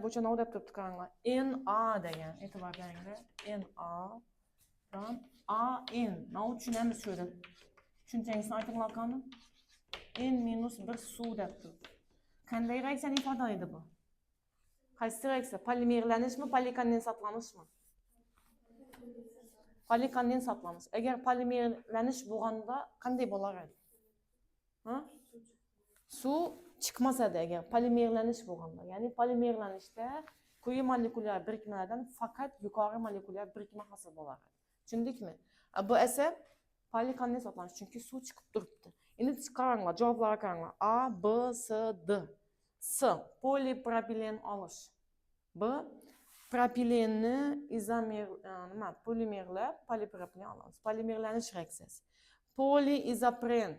bo'yicha nima deb turibdi qaranglar. Na degan. E'tibor beringlar. Nadan AN. Nima tushunamiz shu yerda? Tushunchangizni aytinglar qani. N-1 suv deb turibdi. Qanday reaksiyani ifodalaydi bu? Qaysi reaksiya? Polimerlanishmi, polikondensatlanishmi? Polikondensatlanish. Agar polimerlanish bo'lganda qanday bo'lar edi? Ha? Suv chiqmasadi agar polimerlanish bo'lganda. Ya'ni polimerlanishda quyi molekulyar birikmalardan faqat yuqori molekulyar birikma hosil bo'lar edi. Tushundikmi? Bu esa polikondensatlanish, chunki suv chiqib turibdi. Endi qaranglar, javoblarga qaranglar. A, B, C, D. S. Polipropilen olish. B. Propilenni polimerlab polipropilen olamiz. Polimerlanish reaksiyasi. Poliizopren.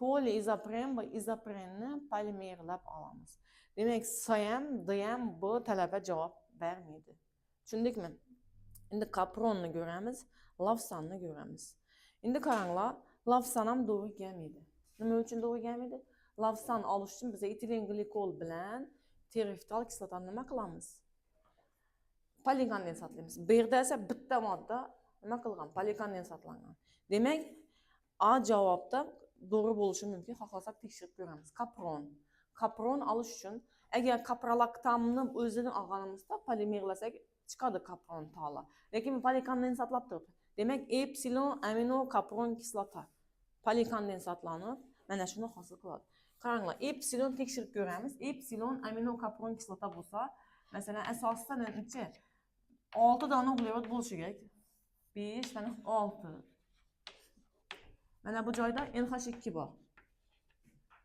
Poliizopren va izoprenni polimerlab olamiz. Demak, S ham, D ham bu talaba javob bermaydi. Tushundikmi? Endi kapronni ko'ramiz, lavsanni ko'ramiz. Endi qaranglar, lavsan ham to'g'ri kelmaydi. Nima uchun to'g'ri kelmaydi? Lavsan olish uchun biz etilen glikol bilan teriftal kislotani nima qilamiz? Polikondensatlaymiz. Bu yerda esa bitta modda nima qilgan? Polikondensatlangan. Demak, A javobda to'g'ri bo'lishi mumkin. Xohlasak tekshirib ko'ramiz. Kapron. Kapron olish uchun agar kaprolaktamni o'zini olganimizda polimerlasak chiqadi kapron toli. Lekin polikondensatlab turibdi. Demak, epsilon amino kapron kislota polikondensatlanib mana shuni hosil qiladi. Qaranglar, epsilon tekshirib ko'ramiz. Epsilon amino kapron kislota bo'lsa, masalan, asosda necha? 6 dona uglerod bo'lishi kerak. 5 mana 6. Mana bu joyda NH2 bor.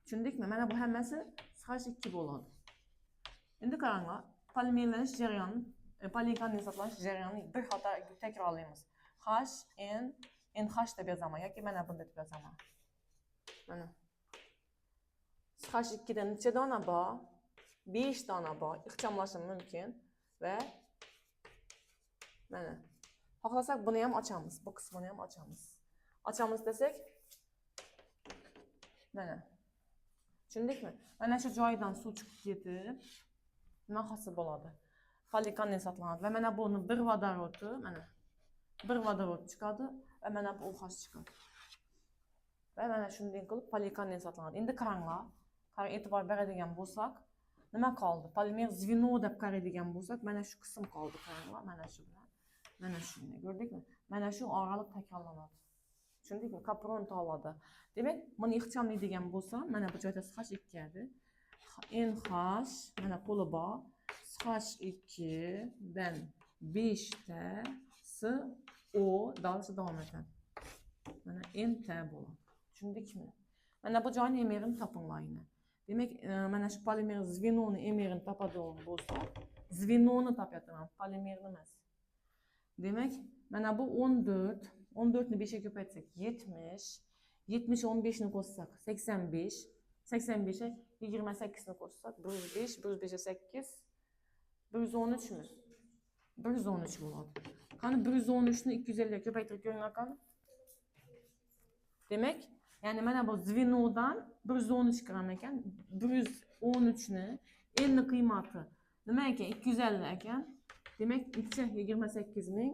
Tushundikmi? Mana bu hammasi SH2 bo'ladi. Endi qaranglar, polimerlanish jarayoni, polikondensatlanish jarayonini bir xato takrorlaymiz. NH deb yozaman yoki mana bunda deb yozaman. Mana. SH2 dan necha dona bor? 5 dona bor. Ixchamlashim mumkin va mana. Xohlasak buni ham ochamiz, bu qismini ham ochamiz. Ochamiz desak, mana. Tushundikmi? Mana shu joydan suv chiqib ketib, nima hosil bo'ladi? Polikondensatlanadi va mana buni bir vodorodni, mana bir vodorod chiqadi va mana bu OH chiqadi. Va mana shunday qilib polikondensatlanadi. Endi qaranglar, e'tibor beradigan bo'lsak, nima qoldi? Polimer zveno deb qaraydigan bo'lsak, mana shu qism qoldi, qaranglar, mana shu bilan. Mana shuni ko'rdingmi? Mana shu oraliq takrorlanadi. Tushundingmi? Kapron tolada. Demak, buni ixchamlaydigan bo'lsam, mana bu joyda SH2 edi. NH, mana qo'li bor. SH2 dan 5 ta CO dalsi davom etadi. Mana NT bo'ladi. Tushundikmi? Mana bu joyni emerini topinglar yana. Demak, mana shu polimer zvenoni emerini topadigan bo'lsa, zvenoni topyapman, polimerni emas. Demak, mana bu 14. 14 ni 5 ga ko'paytsak 70. 70 15 ni qo'shsak 85. 85 ga 28 ni qo'shsak 105. 105 ga 8. 113 mi? 113 bo'ladi. Qani 113 ni 250 ga ko'paytirib ko'ringlar qani. Demak, ya'ni mana bu zvenodan 113 gram ekan. 113 ni 50 qiymati nima ekan? 250 ekan. Demak, 28 ming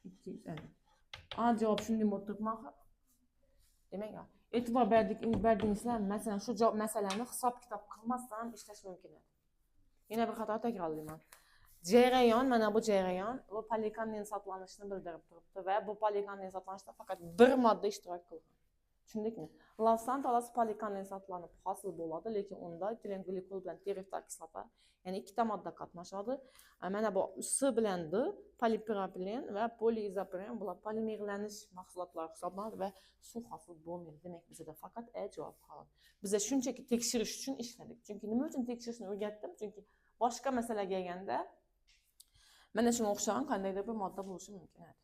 250. A javob shunday bo'lib turibmi? Demak, e'tibor berdingizlar, masalan, shu masalani hisob-kitob qilmasdan ishlash mumkin edi. Yana bir xato takrorlayman. Jarayon, mana bu jarayon, bu polikondensatlanishni bildirib turibdi va bu polikondensatlanishda faqat bir modda ishtirok qilgan. Tushundikmi? Lavsan tolasi polikondensatlanib hosil bo'ladi, lekin unda etilen glikol bilan teriftal kislota, ya'ni ikkita modda qatnashadi. Mana bu S bilan D, polipropilen va poliizopren bular polimerlanish mahsulotlari hisoblanadi va suv hosil bo'lmaydi. Demak, bizda faqat A javob qoladi. Biz shunchaki tekshirish uchun ishladik. Chunki nima uchun tekshirishni o'rgatdim? Chunki boshqa masalaga kelganda mana shunga o'xshagan qandaydir bir modda bo'lishi mumkin edi.